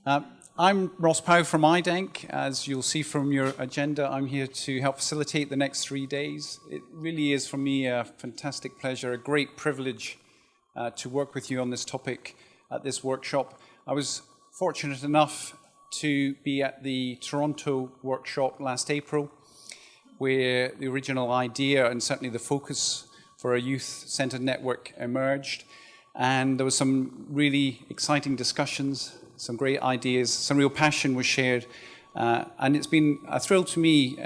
I'm Ross Pow from idenk. As you'll see from your agenda, I'm here to help facilitate the next 3 days. It really is for me a fantastic pleasure, a great privilege to work with you on this topic at this workshop. I was fortunate enough to be at the Toronto workshop last April, where the original idea and certainly the focus for a youth-centered network emerged. And there was some really exciting discussions, some great ideas, some real passion was shared. And it's been a thrill to me,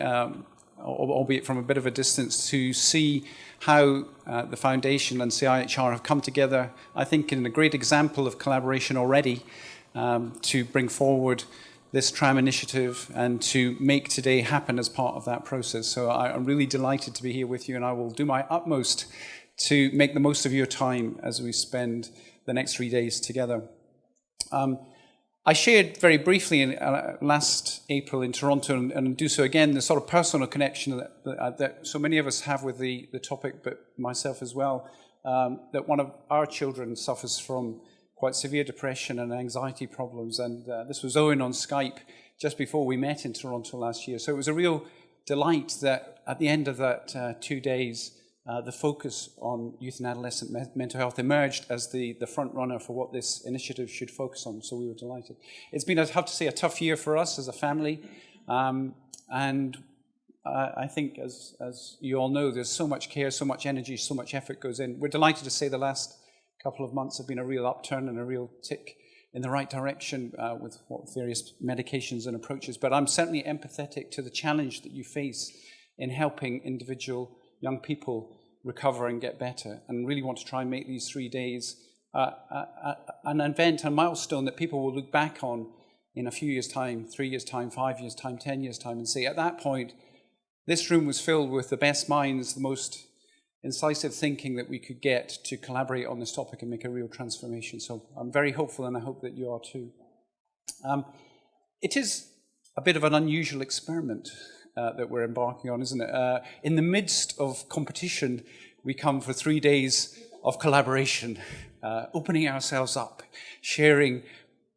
albeit from a bit of a distance, to see how the Foundation and CIHR have come together, I think, in a great example of collaboration already to bring forward this TRAM initiative and to make today happen as part of that process. So I'm really delighted to be here with you, and I will do my utmost to make the most of your time as we spend the next 3 days together. I shared very briefly last April in Toronto, and do so again, the sort of personal connection that so many of us have with the topic, but myself as well, that one of our children suffers from quite severe depression and anxiety problems, and this was Owen on Skype just before we met in Toronto last year. So it was a real delight that at the end of that 2 days, the focus on youth and adolescent mental health emerged as the front runner for what this initiative should focus on, so we were delighted. It's been, I'd have to say, a tough year for us as a family, and I think, as you all know, there's so much care, so much energy, so much effort goes in. We're delighted to say the last couple of months have been a real upturn and a real tick in the right direction with various medications and approaches, but I'm certainly empathetic to the challenge that you face in helping individual young people recover and get better, and really want to try and make these 3 days an event, a milestone that people will look back on in a few years' time, 3 years' time, 5 years' time, 10 years' time, and say, at that point, this room was filled with the best minds, the most incisive thinking that we could get to collaborate on this topic and make a real transformation. So I'm very hopeful, and I hope that you are too. It is a bit of an unusual experiment that we're embarking on, isn't it? In the midst of competition, we come for 3 days of collaboration, opening ourselves up, sharing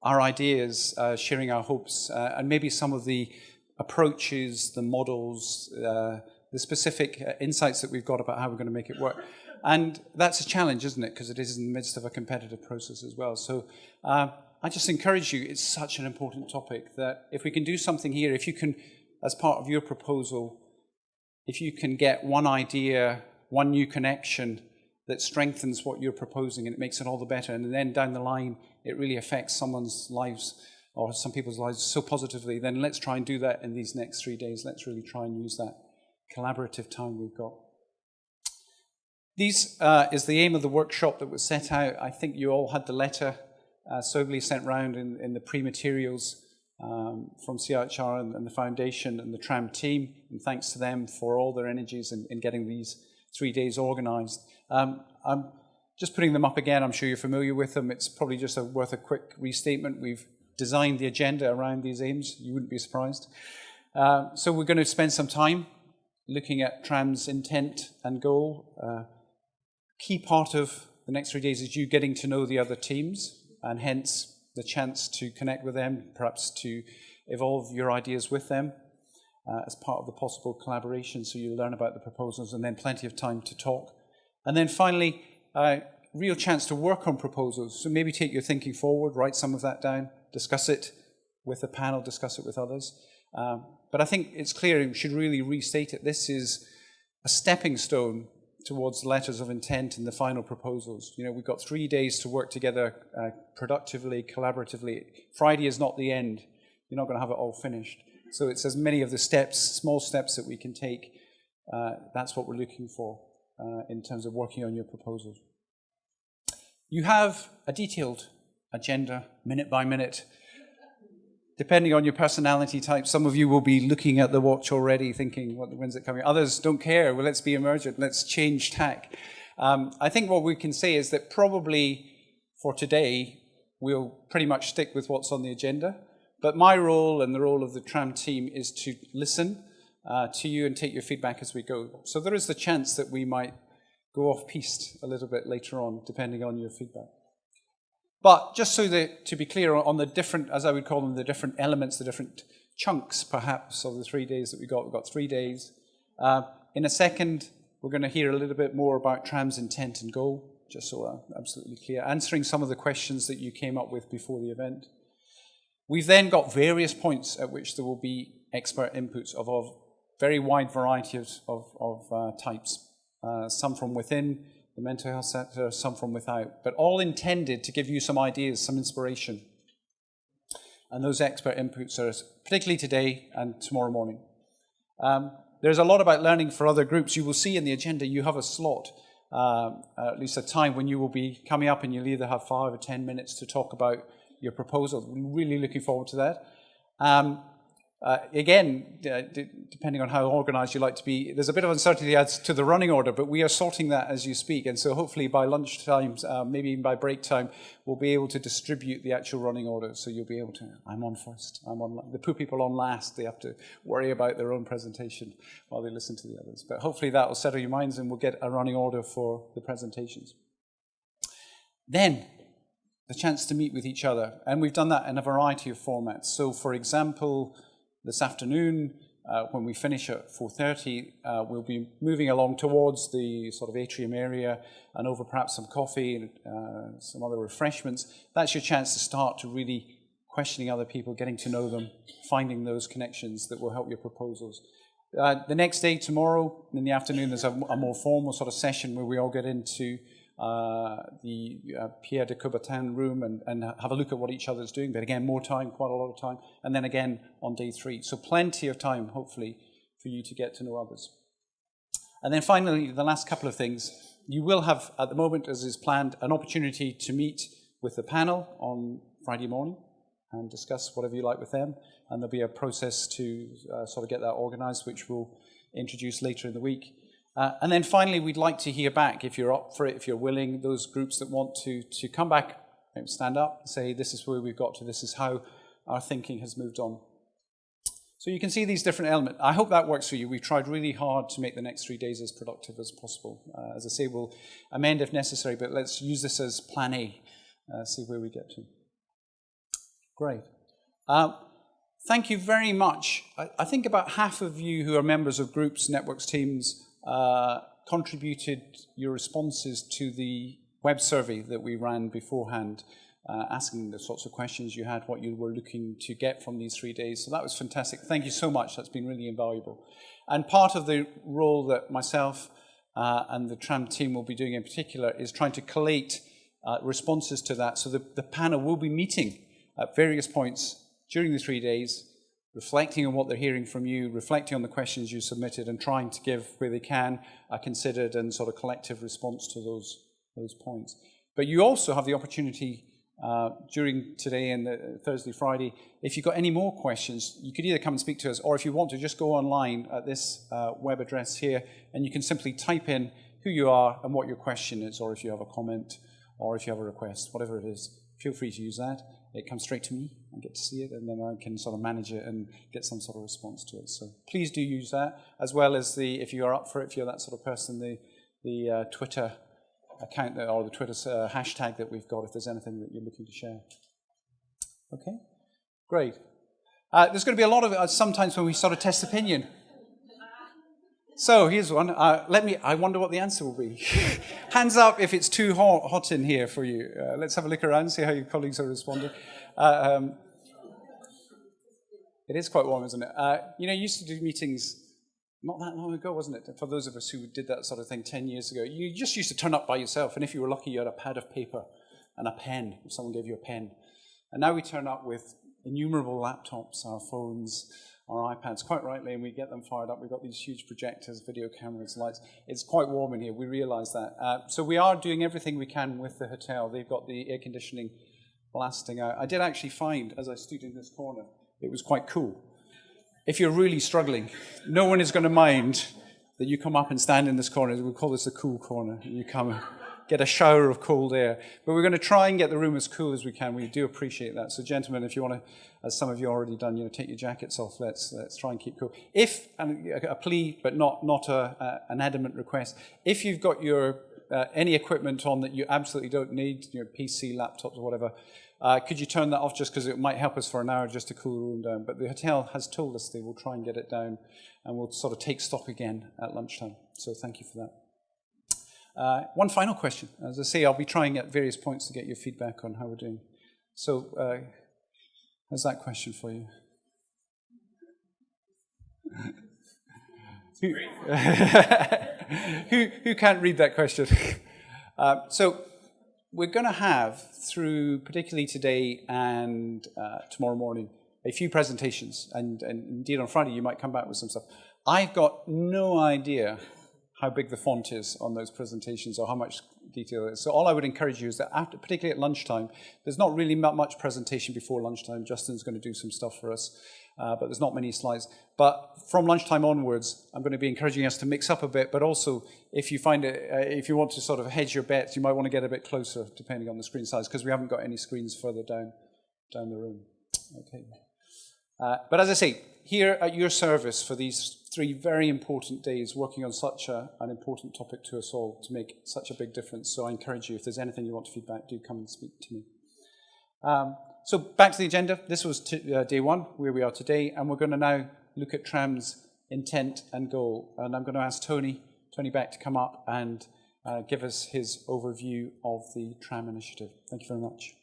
our ideas, sharing our hopes, and maybe some of the approaches, the models, the specific insights that we've got about how we're going to make it work. And that's a challenge, isn't it? Because it is in the midst of a competitive process as well. So I just encourage you, it's such an important topic that if we can do something here, if you can, as part of your proposal, if you can get one idea, one new connection that strengthens what you're proposing and it makes it all the better, and then down the line it really affects someone's lives or some people's lives so positively, then let's try and do that in these next 3 days. Let's really try and use that collaborative time we've got. This is the aim of the workshop that was set out. I think you all had the letter soberly sent round in the pre-materials from CIHR and the Foundation and the TRAM team, and thanks to them for all their energies in getting these 3 days organised. I'm just putting them up again. I'm sure you're familiar with them. It's probably just worth a quick restatement. We've designed the agenda around these aims. You wouldn't be surprised. So we're going to spend some time looking at TRAM's intent and goal. Key part of the next 3 days is you getting to know the other teams, and hence the chance to connect with them, perhaps to evolve your ideas with them as part of the possible collaboration, so you learn about the proposals, and then plenty of time to talk. And then finally, real chance to work on proposals. So maybe take your thinking forward, write some of that down, discuss it with the panel, discuss it with others. But I think it's clear, we should really restate it. This is a stepping stone towards letters of intent and the final proposals. You know, we've got 3 days to work together productively, collaboratively. Friday is not the end. You're not going to have it all finished. So it's as many of the steps, small steps that we can take. That's what we're looking for in terms of working on your proposals. You have a detailed agenda, minute by minute. Depending on your personality type, some of you will be looking at the watch already thinking, when's it coming? Others don't care. Well, let's be emergent. Let's change tack. I think what we can say is that probably for today, we'll pretty much stick with what's on the agenda. But my role and the role of the TRAM team is to listen to you and take your feedback as we go. So there is the chance that we might go off-piste a little bit later on, depending on your feedback. But just so that, to be clear on the different, as I would call them, the different elements, the different chunks, perhaps, of the 3 days that we've got 3 days. In a second, we're going to hear a little bit more about TRAM's intent and goal, just so we're absolutely clear, answering some of the questions that you came up with before the event. We've then got various points at which there will be expert inputs of a very wide variety of types, some from within the mental health sector, some from without, but all intended to give you some ideas, some inspiration. And those expert inputs are particularly today and tomorrow morning. There's a lot about learning for other groups. You will see in the agenda you have a slot, at least a time when you will be coming up and you'll either have 5 or 10 minutes to talk about your proposal. We're really looking forward to that. Again, depending on how organized you like to be, there's a bit of uncertainty as to the running order, but we are sorting that as you speak. And so hopefully by lunchtime, maybe even by break time, we'll be able to distribute the actual running order. So you'll be able to, I'm on first, I'm on, the poor people on last, they have to worry about their own presentation while they listen to the others. But hopefully that will settle your minds and we'll get a running order for the presentations. Then, the chance to meet with each other. And we've done that in a variety of formats. So for example, this afternoon, when we finish at 4:30, we'll be moving along towards the sort of atrium area and over perhaps some coffee and some other refreshments. That's your chance to start to really questioning other people, getting to know them, finding those connections that will help your proposals. The next day, tomorrow, in the afternoon, there's a more formal sort of session where we all get into the Pierre de Coubertin room and have a look at what each other's doing. But again, more time, quite a lot of time. And then again on day 3. So plenty of time, hopefully, for you to get to know others. And then finally, the last couple of things. You will have, at the moment, as is planned, an opportunity to meet with the panel on Friday morning and discuss whatever you like with them. And there'll be a process to sort of get that organized, which we'll introduce later in the week. And then finally, we'd like to hear back, if you're up for it, if you're willing, those groups that want to come back, stand up, and say, this is where we've got to, this is how our thinking has moved on. So you can see these different elements. I hope that works for you. We've tried really hard to make the next 3 days as productive as possible. As I say, we'll amend if necessary, but let's use this as plan A, see where we get to. Great. Thank you very much. I think about half of you who are members of groups, networks, teams, contributed your responses to the web survey that we ran beforehand, asking the sorts of questions you had, what you were looking to get from these 3 days. So that was fantastic. Thank you so much. That's been really invaluable. And part of the role that myself and the TRAM team will be doing in particular is trying to collate responses to that. So the panel will be meeting at various points during the 3 days, reflecting on what they're hearing from you, reflecting on the questions you submitted, and trying to give, where they can, a considered and sort of collective response to those points. But you also have the opportunity during today and the Thursday, Friday, if you've got any more questions, you could either come and speak to us, or if you want to, just go online at this web address here, and you can simply type in who you are and what your question is, or if you have a comment, or if you have a request, whatever it is, feel free to use that. It comes straight to me. I get to see it, and then I can sort of manage it and get some sort of response to it. So please do use that, as well as if you are up for it, if you're that sort of person, the Twitter account or the Twitter hashtag that we've got, if there's anything that you're looking to share. Okay, great. There's going to be a lot of sometimes when we sort of test opinion. So here's one. I wonder what the answer will be. Hands up if it's too hot in here for you. Let's have a look around, see how your colleagues are responding. It is quite warm, isn't it? You used to do meetings not that long ago, wasn't it? For those of us who did that sort of thing 10 years ago, you just used to turn up by yourself, and if you were lucky, you had a pad of paper and a pen, if someone gave you a pen. And now we turn up with innumerable laptops, our phones, our iPads, quite rightly, and we get them fired up. We've got these huge projectors, video cameras, lights. It's quite warm in here, we realize that. So we are doing everything we can with the hotel. They've got the air conditioning blasting out. I did actually find, as I stood in this corner, it was quite cool. If you're really struggling, no one is going to mind that you come up and stand in this corner. We'll call this the cool corner. You come and get a shower of cold air. But we're going to try and get the room as cool as we can. We do appreciate that. So gentlemen, if you want to, as some of you already done, take your jackets off. Let's try and keep cool. If, and a plea, but not an adamant request, if you've got your any equipment on that you absolutely don't need, your PC, laptops, or whatever, could you turn that off just because it might help us for an hour just to cool the room down? But the hotel has told us they will try and get it down, and we'll sort of take stock again at lunchtime. So thank you for that. One final question. As I say, I'll be trying at various points to get your feedback on how we're doing. So how's that question for you? Who can't read that question? So we're going to have, through particularly today and tomorrow morning, a few presentations. And indeed on Friday you might come back with some stuff. I've got no idea how big the font is on those presentations or how much detail there is. So all I would encourage you is that, after, particularly at lunchtime, there's not really much presentation before lunchtime. Justin's going to do some stuff for us, but there's not many slides. But from lunchtime onwards, I'm going to be encouraging us to mix up a bit, but also if you find it, if you want to sort of hedge your bets, you might want to get a bit closer depending on the screen size, because we haven't got any screens further down the room. Okay. But as I say, here at your service for these 3 very important days, working on such an important topic to us all to make such a big difference. So I encourage you, if there's anything you want to feedback, do come and speak to me. So back to the agenda. This was day 1, where we are today, and we're going to now look at TRAM's intent and goal. And I'm going to ask Tony Boeckh to come up and give us his overview of the TRAM initiative. Thank you very much.